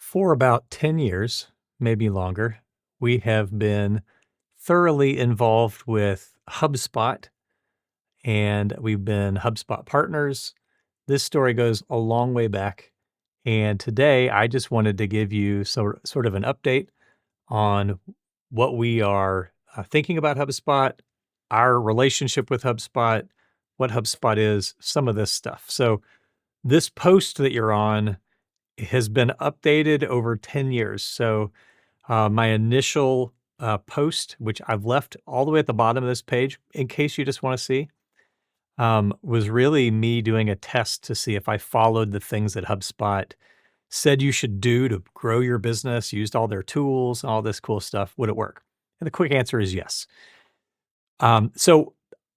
For about 10 years, maybe longer, we have been thoroughly involved with HubSpot and we've been HubSpot partners. This story goes a long way back. And today I just wanted to give you sort of an update on what we are thinking about HubSpot, our relationship with HubSpot, what HubSpot is, some of this stuff. So, this post that you're on has been updated over 10 years. So, my initial post, which I've left all the way at the bottom of this page in case you just want to see, was really me doing a test to see if I followed the things that HubSpot said you should do to grow your business, used all their tools, all this cool stuff. Would it work? And the quick answer is yes. So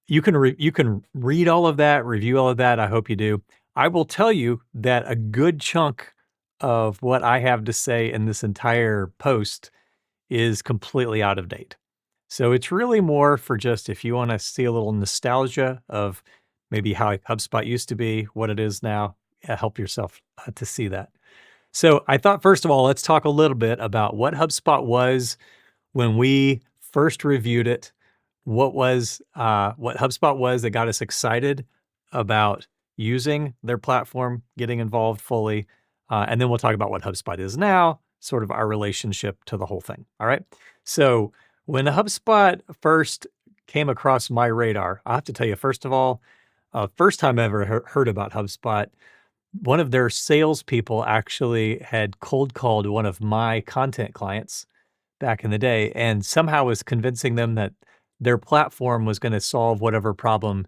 you can read all of that, review all of that. I hope you do. I will tell you that a good chunk of what I have to say in this entire post is completely out of date. So it's really more for just if you want to see a little nostalgia of maybe how HubSpot used to be, what it is now, help yourself to see that. So I thought, first of all, let's talk a little bit about what HubSpot was when we first reviewed it. What HubSpot was that got us excited about using their platform, getting involved fully, and then we'll talk about what HubSpot is now, sort of our relationship to the whole thing. All right. So when HubSpot first came across my radar, I have to tell you, first of all, first time I ever heard about HubSpot, one of their salespeople actually had cold called one of my content clients back in the day and somehow was convincing them that their platform was going to solve whatever problem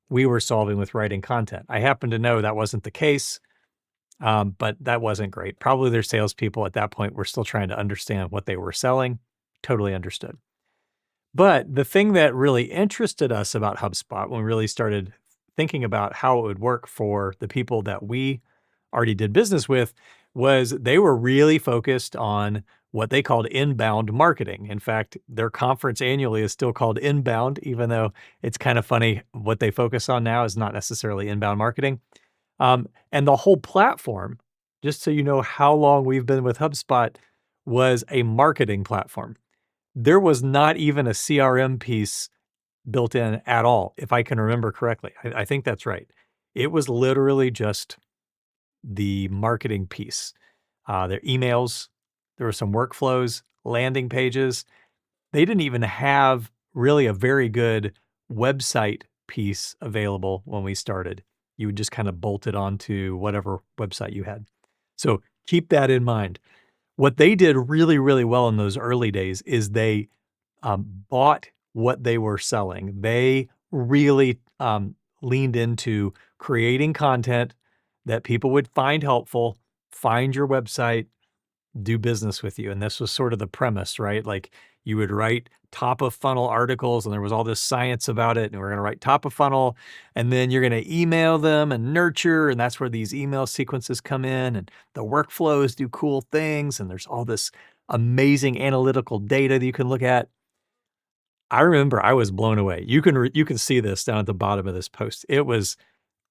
we were solving with writing content. I happen to know that wasn't the case, but that wasn't great. Probably their salespeople at that point were still trying to understand what they were selling. Totally understood. But the thing that really interested us about HubSpot when we really started thinking about how it would work for the people that we already did business with was they were really focused on what they called inbound marketing. In fact, their conference annually is still called Inbound, even though it's kind of funny what they focus on now is not necessarily inbound marketing. And the whole platform, just so you know how long we've been with HubSpot, was a marketing platform. There was not even a CRM piece built in at all, if I can remember correctly. I think that's right. It was literally just the marketing piece. Their emails, there were some workflows, landing pages. They didn't even have really a very good website piece available when we started. You would just kind of bolt it onto whatever website you had. So keep that in mind. What they did really, really well in those early days is they bought what they were selling. They really leaned into creating content that people would find helpful, find your website, do business with you. And this was sort of the premise, right? Like you would write top of funnel articles and there was all this science about it. And we're going to write top of funnel and then you're going to email them and nurture. And that's where these email sequences come in and the workflows do cool things. And there's all this amazing analytical data that you can look at. I remember I was blown away. You can see this down at the bottom of this post. It was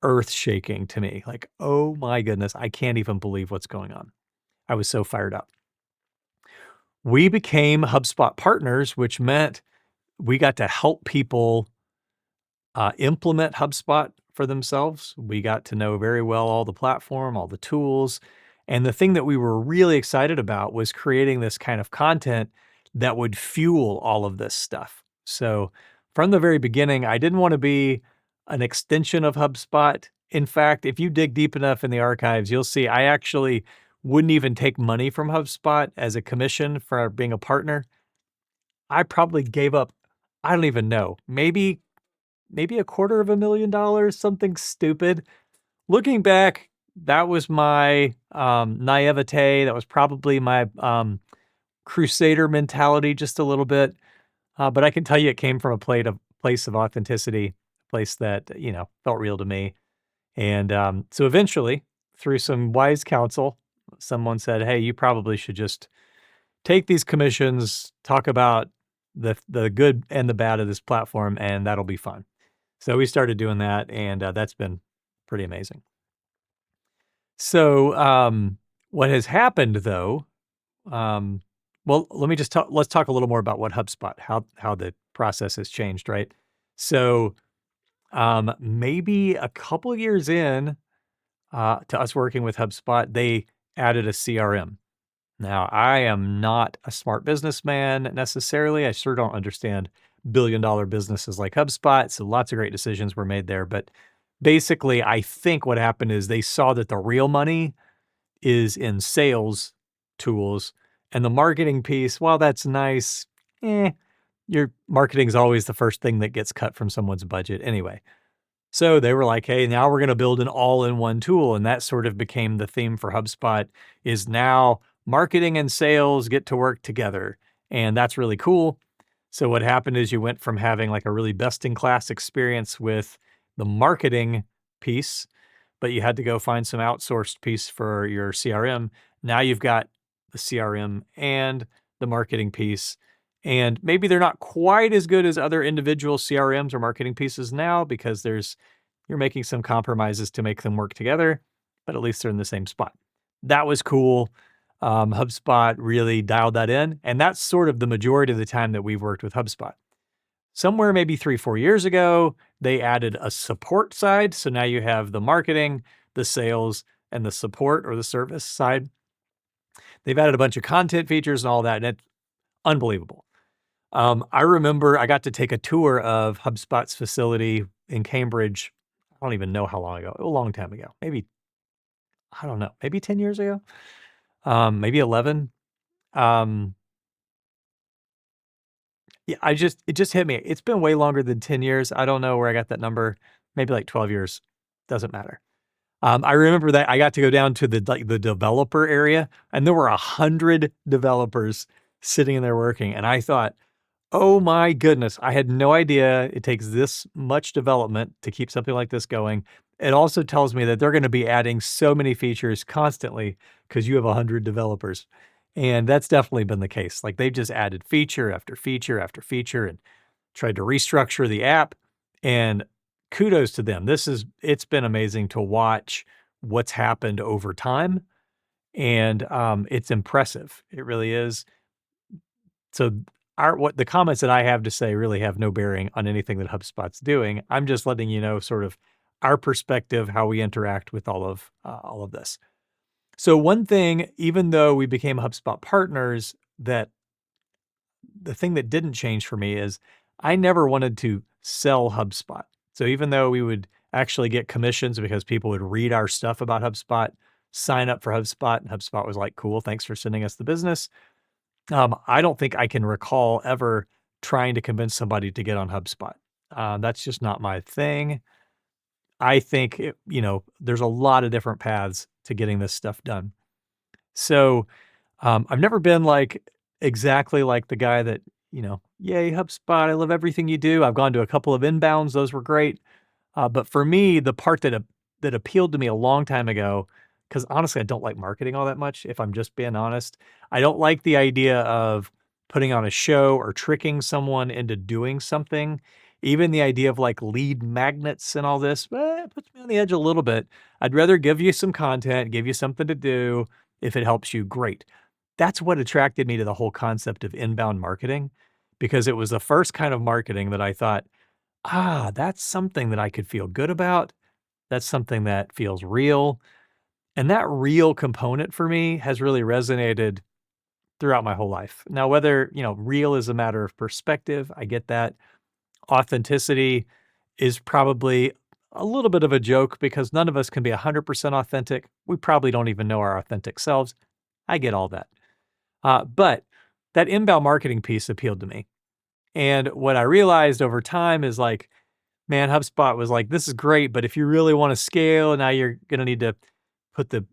earth-shaking to me. Like, oh my goodness, I can't even believe what's going on. I was so fired up. We became HubSpot partners, which meant we got to help people implement HubSpot for themselves. We got to know very well all the platform, all the tools. And the thing that we were really excited about was creating this kind of content that would fuel all of this stuff. So from the very beginning, I didn't want to be an extension of HubSpot. In fact, if you dig deep enough in the archives, you'll see I actually wouldn't even take money from HubSpot as a commission for being a partner. I probably gave up, I don't even know, maybe $250,000, something stupid. Looking back, that was my naivete. That was probably my crusader mentality just a little bit. But I can tell you it came from a place of authenticity, a place that, felt real to me. And so eventually, through some wise counsel, someone said, hey, you probably should just take these commissions, talk about the good and the bad of this platform, and that'll be fun. So we started doing that, and that's been pretty amazing. So What has happened though, um, well, let's talk a little more about what HubSpot, how the process has changed, right? So, maybe a couple years in, to us working with HubSpot, they added a CRM. Now, I am not a smart businessman necessarily. I sure don't understand billion-dollar businesses like HubSpot, so lots of great decisions were made there, but basically, I think what happened is they saw that the real money is in sales tools, and the marketing piece, while that's nice, eh, your marketing is always the first thing that gets cut from someone's budget anyway. So they were like, "Hey, now we're gonna build an all-in-one tool," and that sort of became the theme for HubSpot, is now marketing and sales get to work together, and that's really cool. So what happened is you went from having, like, a really best-in-class experience with the marketing piece, but you had to go find some outsourced piece for your CRM. Now you've got the CRM and the marketing piece, and maybe they're not quite as good as other individual CRMs or marketing pieces now because you're making some compromises to make them work together, but at least they're in the same spot. That was cool. HubSpot really dialed that in, and that's sort of the majority of the time that we've worked with HubSpot. Somewhere maybe 3, 4 years ago, they added a support side. So now you have the marketing, the sales, and the support or the service side. They've added a bunch of content features and all that, and it's unbelievable. I remember I got to take a tour of HubSpot's facility in Cambridge. I don't even know how long ago, a long time ago. Maybe, I don't know, maybe 10 years ago, maybe 11. Um, yeah, it just hit me. It's been way longer than 10 years. I don't know where I got that number. Maybe like 12 years. Doesn't matter. I remember that I got to go down to the developer area, and there were 100 developers sitting in there working, and I thought, "Oh my goodness, I had no idea it takes this much development to keep something like this going." It also tells me that they're gonna be adding so many features constantly because you have 100 developers, and that's definitely been the case. Like, they've just added feature after feature after feature and tried to restructure the app, and kudos to them. It's been amazing to watch what's happened over time, and, it's impressive. It really is. So our what the comments that I have to say really have no bearing on anything that HubSpot's doing. I'm just letting you know sort of our perspective, how we interact with all of this. So one thing, even though we became HubSpot partners, that the thing that didn't change for me is I never wanted to sell HubSpot. So even though we would actually get commissions because people would read our stuff about HubSpot, sign up for HubSpot, and HubSpot was like, "Cool, thanks for sending us the business." I don't think I can recall ever trying to convince somebody to get on HubSpot. That's just not my thing. I think there's a lot of different paths to getting this stuff done. So I've never been like exactly like the guy that, "Yay, HubSpot, I love everything you do." I've gone to a couple of inbounds, those were great. But for me, the part that appealed to me a long time ago, because honestly, I don't like marketing all that much, if I'm just being honest. I don't like the idea of putting on a show or tricking someone into doing something. Even the idea of like lead magnets and all this, it puts me on the edge a little bit. I'd rather give you some content, give you something to do. If it helps you, great. That's what attracted me to the whole concept of inbound marketing, because it was the first kind of marketing that I thought, that's something that I could feel good about. That's something that feels real. And that real component for me has really resonated throughout my whole life. Now, whether, real is a matter of perspective, I get that. Authenticity is probably a little bit of a joke because none of us can be 100% authentic. We probably don't even know our authentic selves. I get all that. But that inbound marketing piece appealed to me. And what I realized over time is like, man, HubSpot was like, "This is great, but if you really wanna scale, now you're gonna need to put the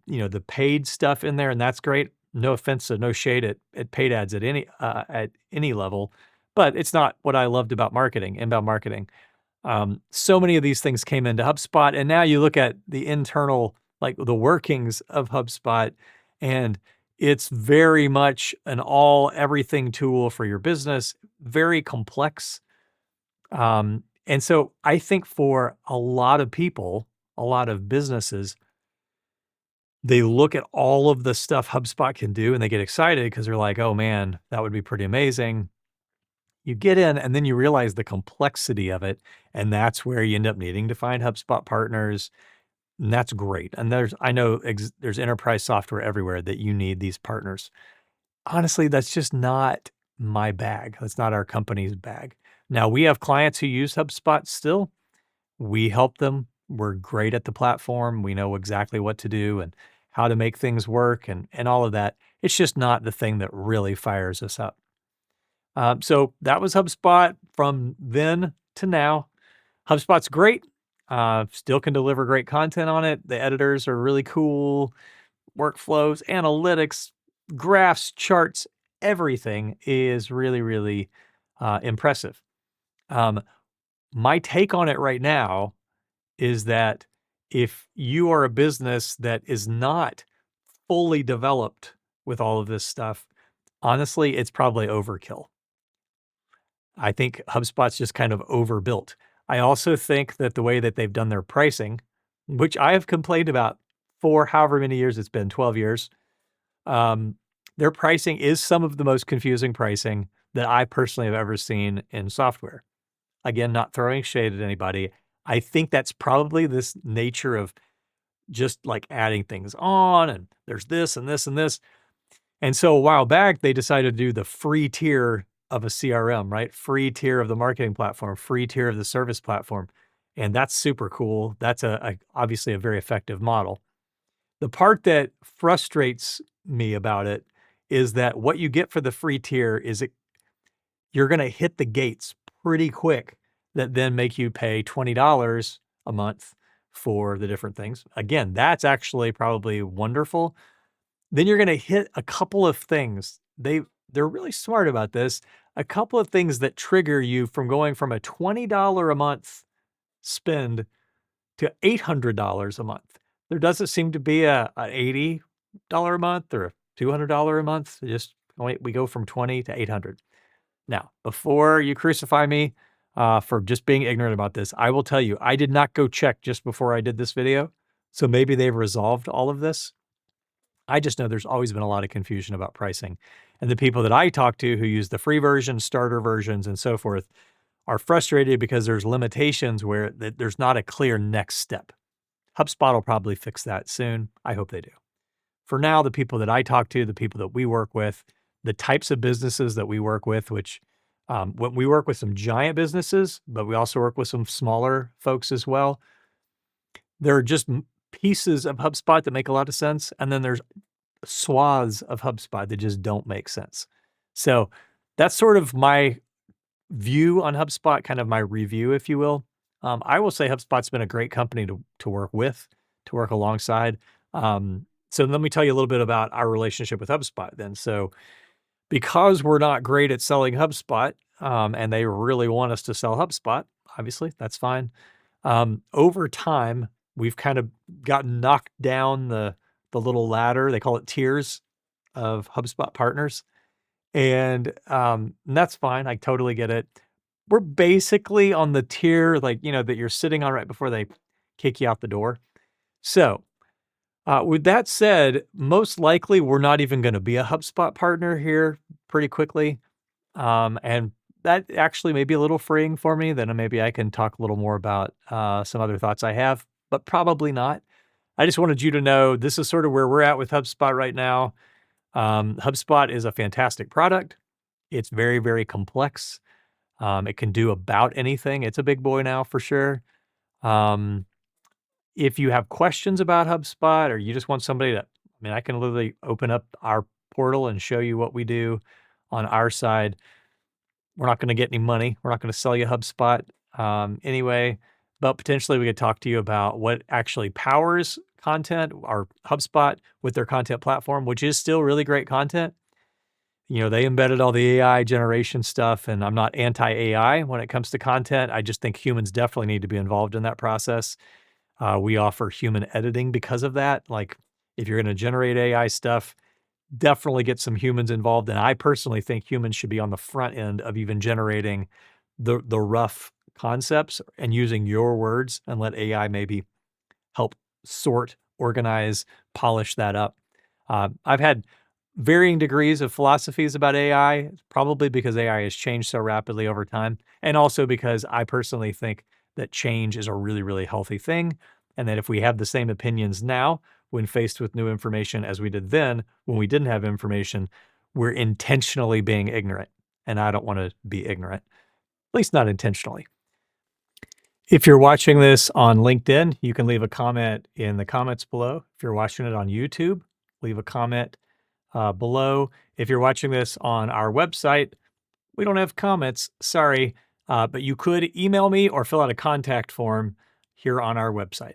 paid stuff in there, and that's great." No offense, so no shade at paid ads at any level, but it's not what I loved about marketing, inbound marketing. So many of these things came into HubSpot, and now you look at the internal, like, the workings of HubSpot, and it's very much an everything tool for your business, very complex. And so I think for a lot of people, a lot of businesses, They look at all of the stuff HubSpot can do and they get excited because they're like, "Oh man, that would be pretty amazing." You get in and then you realize the complexity of it, and that's where you end up needing to find HubSpot partners, and that's great. And I know there's enterprise software everywhere that you need these partners. Honestly, that's just not my bag. That's not our company's bag. Now, we have clients who use HubSpot still. We help them. We're great at the platform. We know exactly what to do and how to make things work and all of that. It's just not the thing that really fires us up. So that was HubSpot from then to now. HubSpot's great. Still can deliver great content on it. The editors are really cool. Workflows, analytics, graphs, charts, everything is really, really impressive. Um, my take on it right now is that if you are a business that is not fully developed with all of this stuff, honestly, it's probably overkill. I think HubSpot's just kind of overbuilt. I also think that the way that they've done their pricing, which I have complained about for however many years it's been, 12 years, um, their pricing is some of the most confusing pricing that I personally have ever seen in software. Again, not throwing shade at anybody. I think that's probably this nature of just like adding things on and there's this and this and this. And so a while back, they decided to do the free tier of a CRM, right? Free tier of the marketing platform, free tier of the service platform. And that's super cool. That's obviously a very effective model. The part that frustrates me about it is that what you get for the free tier is you're going to hit the gates pretty quick that then make you pay $20 a month for the different things. Again, that's actually probably wonderful. Then you're gonna hit a couple of things. They're really smart about this. A couple of things that trigger you from going from a $20 a month spend to $800 a month. There doesn't seem to be a $80 a month or a $200 a month. We go from 20 to 800. Now, before you crucify me for just being ignorant about this, I will tell you, I did not go check just before I did this video. So maybe they've resolved all of this. I just know there's always been a lot of confusion about pricing. And the people that I talk to who use the free version, starter versions, and so forth are frustrated because there's limitations where there's not a clear next step. HubSpot will probably fix that soon. I hope they do. For now, the people that I talk to, the people that we work with, the types of businesses that we work with, which when we work with some giant businesses, but we also work with some smaller folks as well. There are just pieces of HubSpot that make a lot of sense. And then there's swaths of HubSpot that just don't make sense. So that's sort of my view on HubSpot, kind of my review, if you will. I will say HubSpot's been a great company to work with, to work alongside. So let me tell you a little bit about our relationship with HubSpot then. So because we're not great at selling HubSpot, and they really want us to sell HubSpot, obviously, that's fine. Over time, we've kind of gotten knocked down the little ladder. They call it tiers of HubSpot partners. And that's fine. I totally get it. We're basically on the tier, like, that you're sitting on right before they kick you out the door. So, with that said, most likely we're not even going to be a HubSpot partner here pretty quickly. And that actually may be a little freeing for me. Then maybe I can talk a little more about some other thoughts I have, but probably not. I just wanted you to know this is sort of where we're at with HubSpot right now. HubSpot is a fantastic product. It's very, very complex. It can do about anything. It's a big boy now for sure. Um, if you have questions about HubSpot or you just want somebody I can literally open up our portal and show you what we do on our side. We're not going to get any money. We're not going to sell you HubSpot anyway, but potentially we could talk to you about what actually powers content or HubSpot with their content platform, which is still really great content. They embedded all the AI generation stuff, and I'm not anti-AI when it comes to content. I just think humans definitely need to be involved in that process. We offer human editing because of that. Like, if you're going to generate AI stuff, definitely get some humans involved. And I personally think humans should be on the front end of even generating the rough concepts and using your words, and let AI maybe help sort organize, polish that up. I've had varying degrees of philosophies about AI, probably because AI has changed so rapidly over time, and also because I personally think that change is a really, really healthy thing, and that if we have the same opinions now when faced with new information as we did then when we didn't have information, we're intentionally being ignorant, and I don't want to be ignorant, at least not intentionally. If you're watching this on LinkedIn, you can leave a comment in the comments below. If you're watching it on YouTube, leave a comment below. If you're watching this on our website, we don't have comments, sorry, but you could email me or fill out a contact form here on our website.